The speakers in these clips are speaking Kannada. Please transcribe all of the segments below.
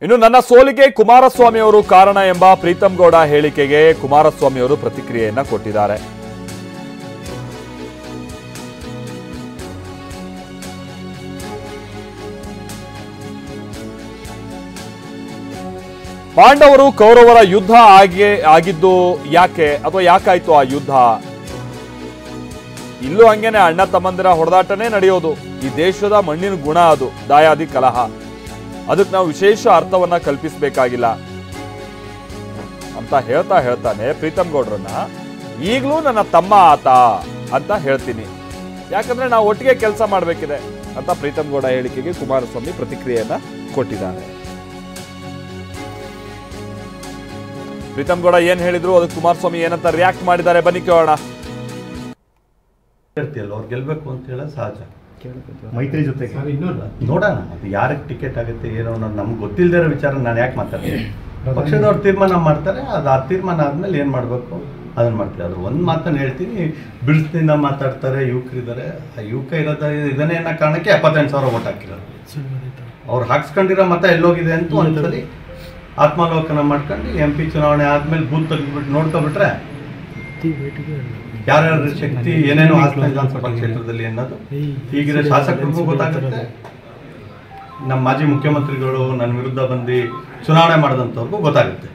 ಇನ್ನು ನನ್ನ ಸೋಲಿಗೆ ಕುಮಾರಸ್ವಾಮಿ ಅವರು ಕಾರಣ ಎಂಬ ಪ್ರೀತಂ ಗೌಡ ಹೇಳಿಕೆಗೆ ಕುಮಾರಸ್ವಾಮಿ ಅವರು ಪ್ರತಿಕ್ರಿಯೆಯನ್ನ ಕೊಟ್ಟಿದ್ದಾರೆ. ಪಾಂಡವರು ಕೌರವರ ಯುದ್ಧ ಆಗಿದ್ದು ಯಾಕೆ ಅಥವಾ ಯಾಕಾಯ್ತು ಆ ಯುದ್ಧ? ಇಲ್ಲೂ ಹಂಗೇನೆ ಅಣ್ಣ ತಮ್ಮಂದಿರ ಹೊಡೆದಾಟನೇ ನಡೆಯೋದು. ಈ ದೇಶದ ಮಣ್ಣಿನ ಗುಣ ಅದು, ದಾಯಾದಿ ಕಲಹ. ಅದಕ್ಕೆ ನಾವು ವಿಶೇಷ ಅರ್ಥವನ್ನ ಕಲ್ಪಿಸಬೇಕಾಗಿಲ್ಲ ಅಂತ ಹೇಳ್ತಾನೆ ಪ್ರೀತಂ ಗೌಡ್ರನ್ನ ಈಗಲೂ ನನ್ನ ತಮ್ಮ ಆತ ಅಂತ ಹೇಳ್ತೀನಿ, ಯಾಕಂದ್ರೆ ನಾವು ಒಟ್ಟಿಗೆ ಕೆಲಸ ಮಾಡಬೇಕಿದೆ ಅಂತ ಪ್ರೀತಂ ಗೌಡ ಹೇಳಿಕೆಗೆ ಕುಮಾರಸ್ವಾಮಿ ಪ್ರತಿಕ್ರಿಯೆಯನ್ನ ಕೊಟ್ಟಿದ್ದಾರೆ. ಪ್ರೀತಂ ಗೌಡ ಏನ್ ಹೇಳಿದ್ರು, ಅದಕ್ಕೆ ಕುಮಾರಸ್ವಾಮಿ ಏನಂತ ರಿಯಾಕ್ಟ್ ಮಾಡಿದ್ದಾರೆ, ಬನ್ನಿ ಕೇಳೋಣ. ಅವ್ರು ಗೆಲ್ಬೇಕು ಅಂತ ಹೇಳೋದು ಸಹಜ. ಮೈತ್ರಿ ಜೊತೆಗೆ ನೋಡೋಣ, ಅದು ಯಾರಿಗೆ ಟಿಕೆಟ್ ಆಗುತ್ತೆ ಏನೋ ಅನ್ನೋದು ನಮ್ಗೆ ಗೊತ್ತಿಲ್ಲದೇ ಇರೋ ವಿಚಾರ ನಾನು ಯಾಕೆ ಮಾತಾಡ್ತೀನಿ. ಪಕ್ಷದವ್ರು ತೀರ್ಮಾನ ಮಾಡ್ತಾರೆ, ಅದು ಆ ತೀರ್ಮಾನ ಆದ್ಮೇಲೆ ಏನು ಮಾಡಬೇಕು ಅದನ್ನ ಮಾಡ್ತೀವಿ. ಅದ್ರ ಒಂದು ಮಾತನ್ನು ಹೇಳ್ತೀನಿ, ಬಿಡಿಸ್ನಿಂದ ಮಾತಾಡ್ತಾರೆ, ಯುವಕರಿದ್ದಾರೆ. ಆ ಯುವಕ ಇರೋದ ಇದನ್ನೇ ಅನ್ನೋ ಕಾರಣಕ್ಕೆ 78,000 ಓಟ್ ಹಾಕಿರೋದು. ಅವ್ರು ಹಾಕ್ಸ್ಕೊಂಡಿರೋ ಮತ ಎಲ್ಲೋಗಿದೆ ಅಂತ ಒಂದ್ಸಲಿ ಆತ್ಮಾವಲೋಕನ ಮಾಡ್ಕೊಂಡು MP ಚುನಾವಣೆ ಆದ್ಮೇಲೆ ಬೂತ್ ತೆಗೆದ್ಬಿಟ್ಟು ನೋಡ್ಕೊಬಿಟ್ರೆ ಯಾರ್ಯಾರ ಶಕ್ತಿ ಏನೇನೋ ಹಾಸನ ವಿಧಾನಸಭಾ ಕ್ಷೇತ್ರದಲ್ಲಿ ಅನ್ನೋದು ಈಗಿರೋ ಶಾಸಕರಿಗೂ ಗೊತ್ತಾಗುತ್ತೆ, ನಮ್ಮ ಮಾಜಿ ಮುಖ್ಯಮಂತ್ರಿಗಳು ನನ್ನ ವಿರುದ್ಧ ಬಂದು ಚುನಾವಣೆ ಮಾಡಿದಂಥವ್ರಿಗೂ ಗೊತ್ತಾಗುತ್ತೆ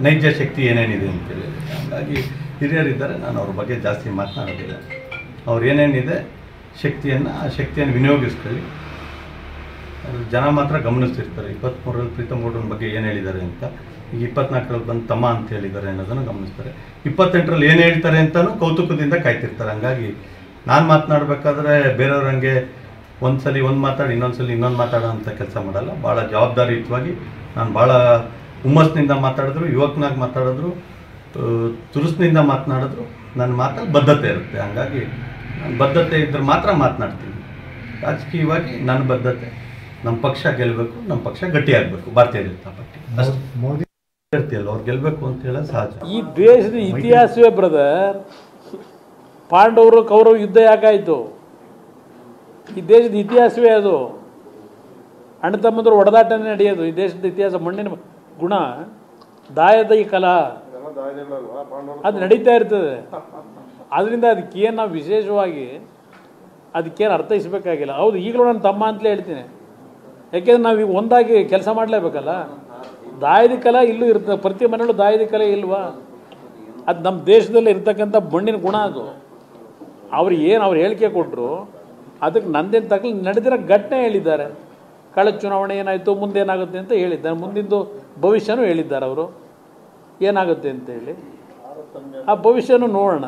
ನೈಜ ಶಕ್ತಿ ಏನೇನಿದೆ ಅಂತೇಳಿ. ಹಾಗಾಗಿ ಹಿರಿಯರಿದ್ದಾರೆ, ನಾನು ಅವ್ರ ಬಗ್ಗೆ ಜಾಸ್ತಿ ಮಾತನಾಡೋದಿಲ್ಲ. ಅವ್ರು ಏನೇನಿದೆ ಶಕ್ತಿಯನ್ನು ಆ ಶಕ್ತಿಯನ್ನು ವಿನಿಯೋಗಿಸ್ಕೊಳ್ಳಿ. ಜನ ಮಾತ್ರ ಗಮನಿಸ್ತಿರ್ತಾರೆ 23ರಲ್ಲಿ ಪ್ರೀತಂ ಗೌಡ್ರನ ಬಗ್ಗೆ ಏನು ಹೇಳಿದ್ದಾರೆ ಅಂತ. ಈಗ 24ರಲ್ಲಿ ಬಂದು ತಮ್ಮ ಅಂತ ಹೇಳಿದ್ದಾರೆ ಅನ್ನೋದನ್ನು ಗಮನಿಸ್ತಾರೆ. 28ರಲ್ಲಿ ಏನು ಹೇಳ್ತಾರೆ ಅಂತಲೂ ಕೌತುಕದಿಂದ ಕಾಯ್ತಿರ್ತಾರೆ. ಹಂಗಾಗಿ ನಾನು ಮಾತನಾಡಬೇಕಾದ್ರೆ ಬೇರೆಯವ್ರಂಗೆ ಒಂದ್ಸಲಿ ಒಂದು ಮಾತಾಡಿ ಇನ್ನೊಂದ್ಸಲಿ ಇನ್ನೊಂದು ಮಾತಾಡೋ ಅಂತ ಕೆಲಸ ಮಾಡಲ್ಲ. ಭಾಳ ಜವಾಬ್ದಾರಿಯುತವಾಗಿ ನಾನು ಭಾಳ ಹುಮ್ಮಸ್ನಿಂದ ಮಾತಾಡಿದ್ರು, ಯುವಕನಾಗಿ ಮಾತಾಡಿದ್ರು, ತುರುಸಿನಿಂದ ಮಾತನಾಡಿದ್ರು ನನ್ನ ಮಾತಲ್ಲಿ ಬದ್ಧತೆ ಇರುತ್ತೆ. ಹಂಗಾಗಿ ನಾನು ಬದ್ಧತೆ ಇದ್ದರೆ ಮಾತ್ರ ಮಾತನಾಡ್ತೀನಿ. ರಾಜಕೀಯವಾಗಿ ನನ್ನ ಬದ್ಧತೆ ನಮ್ಮ ಪಕ್ಷ ಗೆಲ್ಲಬೇಕು, ನಮ್ಮ ಪಕ್ಷ ಗಟ್ಟಿಯಾಗಬೇಕು, ಭಾರತೀಯ ಜನತಾ ಪಾರ್ಟಿ. ಮೋದಿ ಹೇಳ್ತಿಯಲ್ಲ, ಅವ್ರು ಗೆಲ್ಲಬೇಕು ಅಂತ ಹೇಳೋದು ಸಹಜ. ಈ ದೇಶದ ಇತಿಹಾಸವೇ ಬ್ರದರ್, ಪಾಂಡವರು ಕೌರವ ಯುದ್ಧ ಯಾಕಾಯಿತು? ಈ ದೇಶದ ಇತಿಹಾಸವೇ ಅದು. ಅಣ್ಣ ತಮ್ಮಂದರು ಒಡೆದಾಟನೇ ನಡೆಯೋದು. ಈ ದೇಶದ ಇತಿಹಾಸ ಮಣ್ಣಿನ ಗುಣ, ದಾಯದ ಈ ಕಲಾ ಅದು ನಡೀತಾ ಇರ್ತದೆ. ಅದರಿಂದ ಅದಕ್ಕೇನು ನಾವು ವಿಶೇಷವಾಗಿ ಅದಕ್ಕೇನು ಅರ್ಥೈಸಬೇಕಾಗಿಲ್ಲ. ಹೌದು, ಈಗಲೂ ನನ್ನ ತಮ್ಮ ಅಂತಲೇ ಹೇಳ್ತೀನಿ, ಯಾಕೆಂದ್ರೆ ನಾವೀಗ ಒಂದಾಗಿ ಕೆಲಸ ಮಾಡಲೇಬೇಕಲ್ಲ. ದಾಯದಿ ಕಲೆ ಇಲ್ಲೂ ಇರ್ತದೆ, ಪ್ರತಿ ಮನೆಯಲ್ಲೂ ದಾಯದಿ ಕಲೆ ಇಲ್ವಾ? ಅದು ನಮ್ಮ ದೇಶದಲ್ಲಿ ಇರ್ತಕ್ಕಂಥ ಮಣ್ಣಿನ ಗುಣ ಅದು. ಅವ್ರು ಹೇಳಿಕೆ ಕೊಟ್ಟರು, ಅದಕ್ಕೆ ನಂದೇನು ತಕ್ಕಲಿ ನಡೆದಿರೋ ಘಟನೆ ಹೇಳಿದ್ದಾರೆ. ಕಳೆದ ಚುನಾವಣೆ ಏನಾಯಿತು, ಮುಂದೇನಾಗುತ್ತೆ ಅಂತ ಹೇಳಿದ್ದಾರೆ. ಮುಂದಿಂದು ಭವಿಷ್ಯನೂ ಹೇಳಿದ್ದಾರೆ ಅವರು, ಏನಾಗುತ್ತೆ ಅಂತೇಳಿ. ಆ ಭವಿಷ್ಯನೂ ನೋಡೋಣ.